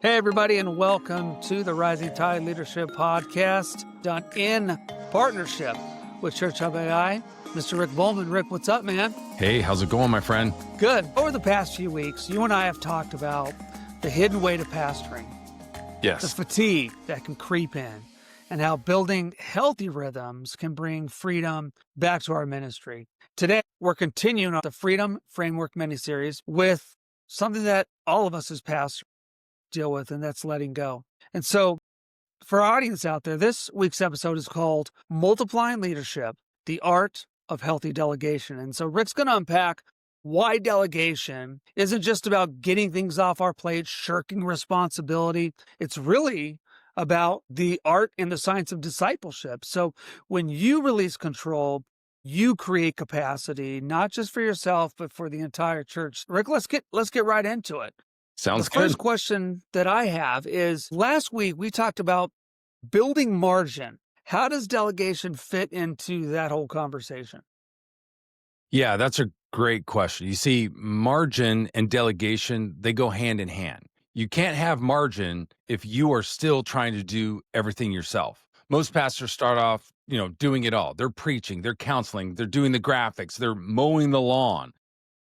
Hey, everybody, and welcome to the Rising Tide Leadership Podcast, done in partnership with Church Hub AI. Mr. Rick Bulman. Rick, what's up, man? Hey, how's it going, my friend? Good. Over the past few weeks, you and I have talked about the hidden weight of pastoring, the Yes. fatigue that can creep in, and how building healthy rhythms can bring freedom back to our ministry. Today, we're continuing on the Freedom Framework mini-series with something that all of us as pastors deal with, and that's letting go. And so for our audience out there, this week's episode is called Multiplying Leadership, the Art of Healthy Delegation. And so Rick's going to unpack why delegation isn't just about getting things off our plate, shirking responsibility. It's really about the art and the science of discipleship. So when you release control, you create capacity, not just for yourself, but for the entire church. Rick, let's get right into it. Sounds The good. first question that I have is, last week we talked about building margin. How does delegation fit into that whole conversation? Yeah, that's a great question. You see, margin and delegation, they go hand in hand. You can't have margin if you are still trying to do everything yourself. Most pastors start off, doing it all. They're preaching, they're counseling, they're doing the graphics, they're mowing the lawn.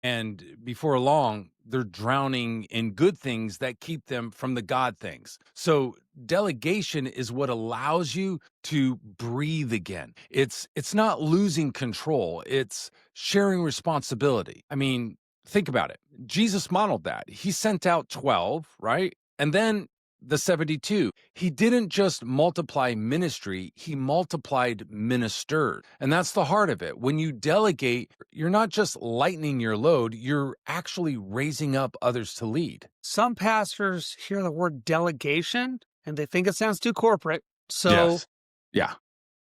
And before long, they're drowning in good things that keep them from the God things. So delegation is what allows you to breathe again. It's not losing control. It's sharing responsibility. I mean, think about it. Jesus modeled that. He sent out 12, right? And then the 72. He didn't just multiply ministry, he multiplied ministered. And that's the heart of it. When you delegate, you're not just lightening your load, you're actually raising up others to lead. Some pastors hear the word delegation and they think it sounds too corporate. So Yes. Yeah.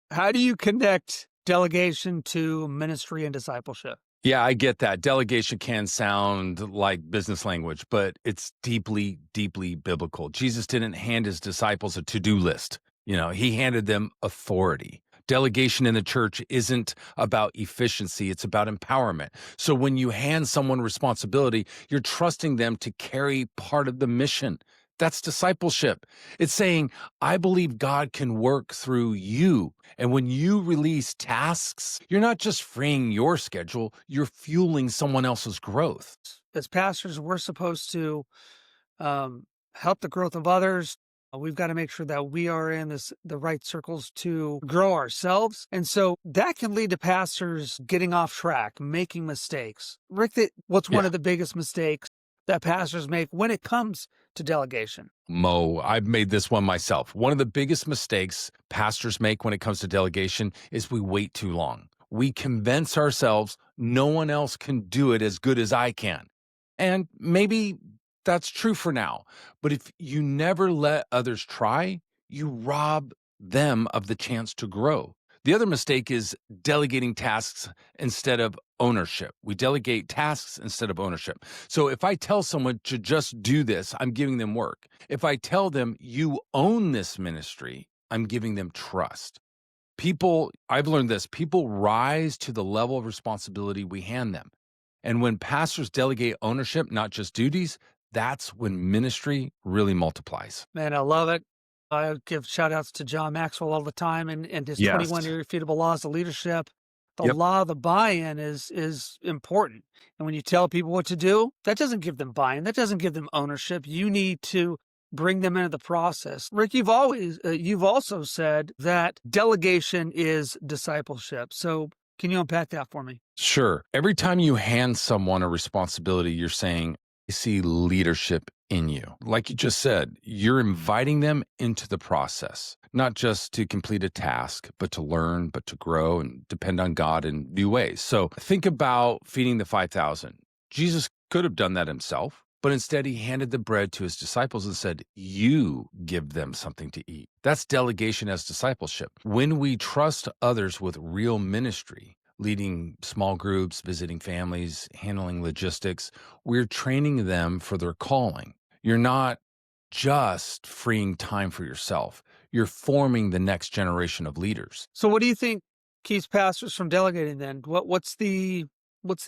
how do you connect delegation to ministry and discipleship? Yeah, I get that. Delegation can sound like business language, but it's deeply, deeply biblical. Jesus didn't hand his disciples a to-do list. He handed them authority. Delegation in the church isn't about efficiency, it's about empowerment. So when you hand someone responsibility, you're trusting them to carry part of the mission. That's discipleship. It's saying, I believe God can work through you. And when you release tasks, you're not just freeing your schedule, you're fueling someone else's growth. As pastors, we're supposed to help the growth of others. We've got to make sure that we are in the right circles to grow ourselves. And so that can lead to pastors getting off track, making mistakes. Rick, what's one Yeah. of the biggest mistakes that pastors make when it comes to delegation? Mo, I've made this one myself. One of the biggest mistakes pastors make when it comes to delegation is we wait too long. We convince ourselves no one else can do it as good as I can. And maybe that's true for now. But if you never let others try, you rob them of the chance to grow. The other mistake is delegating tasks instead of ownership. We delegate tasks instead of ownership. So if I tell someone to just do this, I'm giving them work. If I tell them you own this ministry, I'm giving them trust. I've learned this, people rise to the level of responsibility we hand them. And when pastors delegate ownership, not just duties, that's when ministry really multiplies. Man, I love it. I give shout outs to John Maxwell all the time and his Yes. 21 irrefutable laws of leadership. The Yep. law of the buy-in is important. And when you tell people what to do, that doesn't give them buy-in. That doesn't give them ownership. You need to bring them into the process. Rick, you've also said that delegation is discipleship. So can you unpack that for me? Sure. Every time you hand someone a responsibility, you're saying, I see leadership in you. Like you just said, you're inviting them into the process, not just to complete a task, but to learn, but to grow and depend on God in new ways. So think about feeding the 5,000. Jesus could have done that himself, but instead he handed the bread to his disciples and said, you give them something to eat. That's delegation as discipleship. When we trust others with real ministry, leading small groups, visiting families, handling logistics, we're training them for their calling. You're not just freeing time for yourself. You're forming the next generation of leaders. So what do you think keeps pastors from delegating then? What's the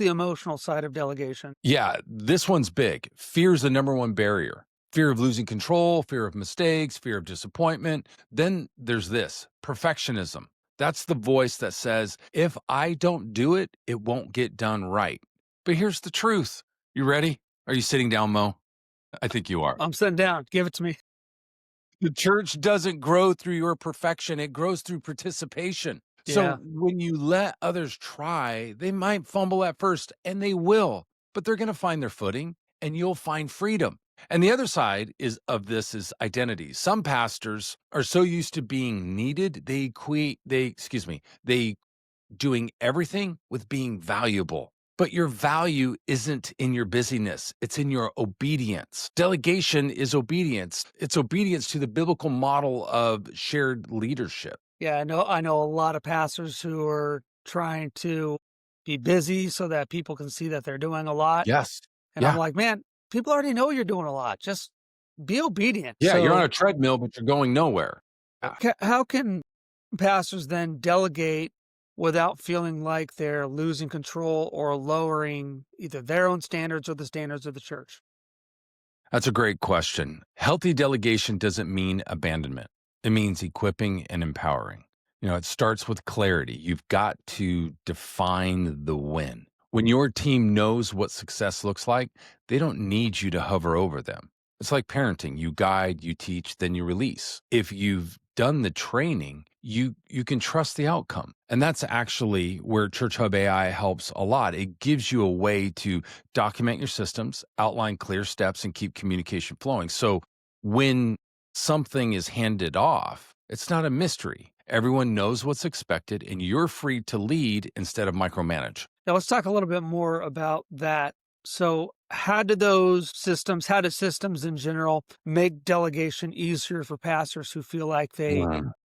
emotional side of delegation? Yeah, this one's big. Fear is the number one barrier. Fear of losing control, fear of mistakes, fear of disappointment. Then there's this perfectionism. That's the voice that says, if I don't do it, it won't get done right. But here's the truth. You ready? Are you sitting down, Mo? I think you are. I'm sitting down. Give it to me. The church doesn't grow through your perfection, it grows through participation. So Yeah. when you let others try, they might fumble at first, and they will, but they're going to find their footing and you'll find freedom. And the other side is of this is identity. Some pastors are so used to being needed, they doing everything with being valuable. But your value isn't in your busyness, it's in your obedience. Delegation is obedience. It's obedience to the biblical model of shared leadership. Yeah, I know a lot of pastors who are trying to be busy so that people can see that they're doing a lot. Yes. And I'm Yeah. like, man, people already know you're doing a lot. Just be obedient. Yeah. You're on So a treadmill, but you're going nowhere. Yeah. how can pastors then delegate without feeling like they're losing control or lowering either their own standards or the standards of the church? That's a great question. Healthy delegation doesn't mean abandonment. It means equipping and empowering. It starts with clarity. You've got to define the win. When your team knows what success looks like, they don't need you to hover over them. It's like parenting. You guide, you teach, then you release. If you've done the training, you can trust the outcome. And that's actually where Church Hub AI helps a lot. It gives you a way to document your systems, outline clear steps, and keep communication flowing. So when something is handed off, it's not a mystery. Everyone knows what's expected, and you're free to lead instead of micromanage. Now let's talk a little bit more about that. So how do systems in general make delegation easier for pastors who feel like they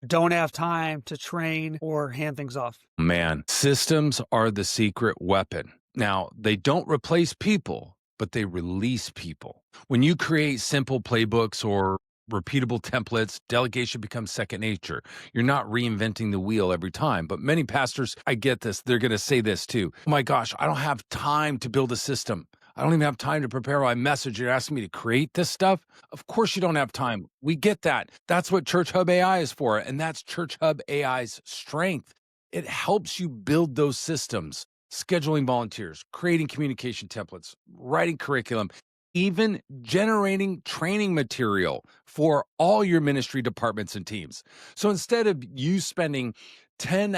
don't have time to train or hand things off? Man, systems are the secret weapon. Now, they don't replace people, but they release people. When you create simple playbooks or repeatable templates, delegation becomes second nature. You're not reinventing the wheel every time. But many pastors, I get this, they're going to say this too. Oh my gosh, I don't have time to build a system. I don't even have time to prepare my message. You're asking me to create this stuff? Of course you don't have time. We get that. That's what Church Hub AI is for. And that's Church Hub AI's strength. It helps you build those systems, scheduling volunteers, creating communication templates, writing curriculum, even generating training material for all your ministry departments and teams. So instead of you spending 10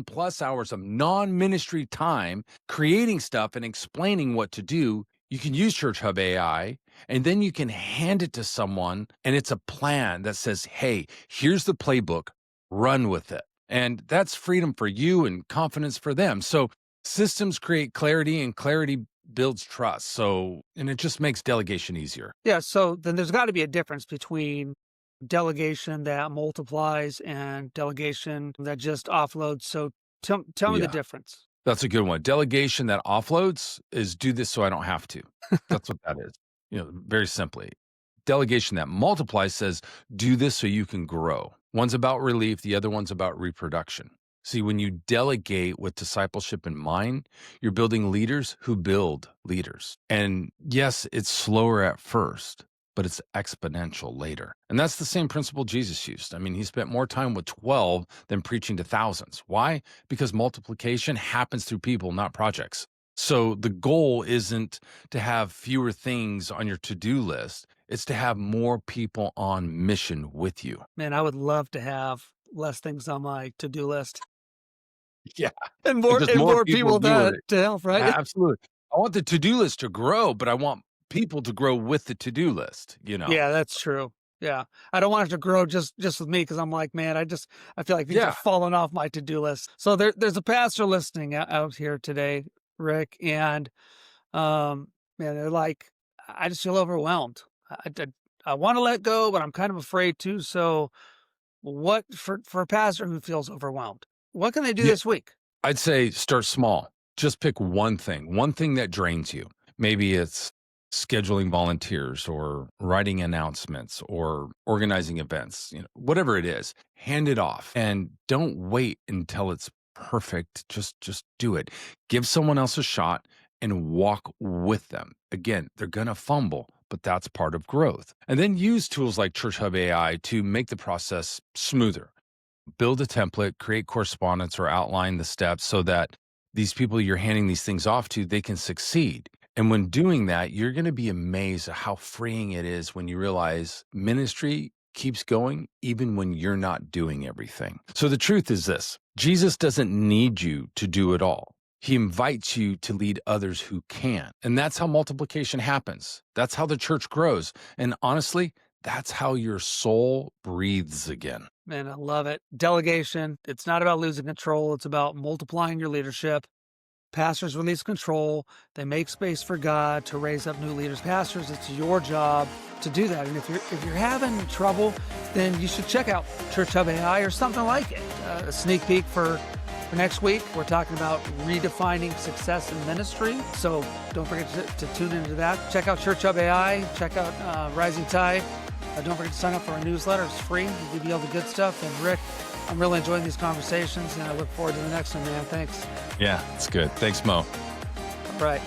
plus hours of non-ministry time creating stuff and explaining what to do, you can use Church Hub AI, and then you can hand it to someone, and it's a plan that says, hey, here's the playbook, run with it. And that's freedom for you and confidence for them. So systems create clarity, and clarity builds trust. And it just makes delegation easier. Yeah, so then there's got to be a difference between delegation that multiplies and delegation that just offloads. So tell me the Yeah, difference. that's a good one. Delegation that offloads is do this so I don't have to. That's what that is. Very simply. Delegation that multiplies says do this so you can grow. One's about relief, the other one's about reproduction. See, when you delegate with discipleship in mind, you're building leaders who build leaders. And yes, it's slower at first, but it's exponential later. And that's the same principle Jesus used. I mean, he spent more time with 12 than preaching to thousands. Why? Because multiplication happens through people, not projects. So the goal isn't to have fewer things on your to-do list. It's to have more people on mission with you. Man, I would love to have less things on my to-do list Yeah. and And more just and more more people people doing it. to help, right? Absolutely. I want the to-do list to grow, but I want people to grow with the to-do list. Yeah, that's true. Yeah. I don't want it to grow just with me because I'm like, man, I feel like things are Yeah. falling off my to-do list. So there's a pastor listening out here today, Rick, and man, they're like, I just feel overwhelmed. I want to let go, but I'm kind of afraid too. So what for a pastor who feels overwhelmed, what can they do Yeah. this week? I'd say start small. Just pick one thing that drains you. Maybe it's scheduling volunteers or writing announcements or organizing events, whatever it is, hand it off and don't wait until it's perfect. Just do it. Give someone else a shot and walk with them. Again, they're going to fumble, but that's part of growth. And then use tools like Church Hub AI to make the process smoother. Build a template, create correspondence, or outline the steps so that these people you're handing these things off to, they can succeed. And when doing that, you're going to be amazed at how freeing it is when you realize ministry keeps going even when you're not doing everything. So the truth is this: Jesus doesn't need you to do it all. He invites you to lead others who can. And that's how multiplication happens. That's how the church grows. And honestly, that's how your soul breathes again. Man, I love it. Delegation. It's not about losing control. It's about multiplying your leadership. Pastors release control. They make space for God to raise up new leaders. Pastors, it's your job to do that. And if you're having trouble, then you should check out Church Hub AI or something like it. A sneak peek for next week. We're talking about redefining success in ministry. So don't forget to tune into that. Check out Church Hub AI. Check out Rising Tide. Don't forget to sign up for our newsletter. It's free. We'll give you all the good stuff. And Rick, I'm really enjoying these conversations, and I look forward to the next one, man. Thanks. Yeah, it's good. Thanks, Mo. All right.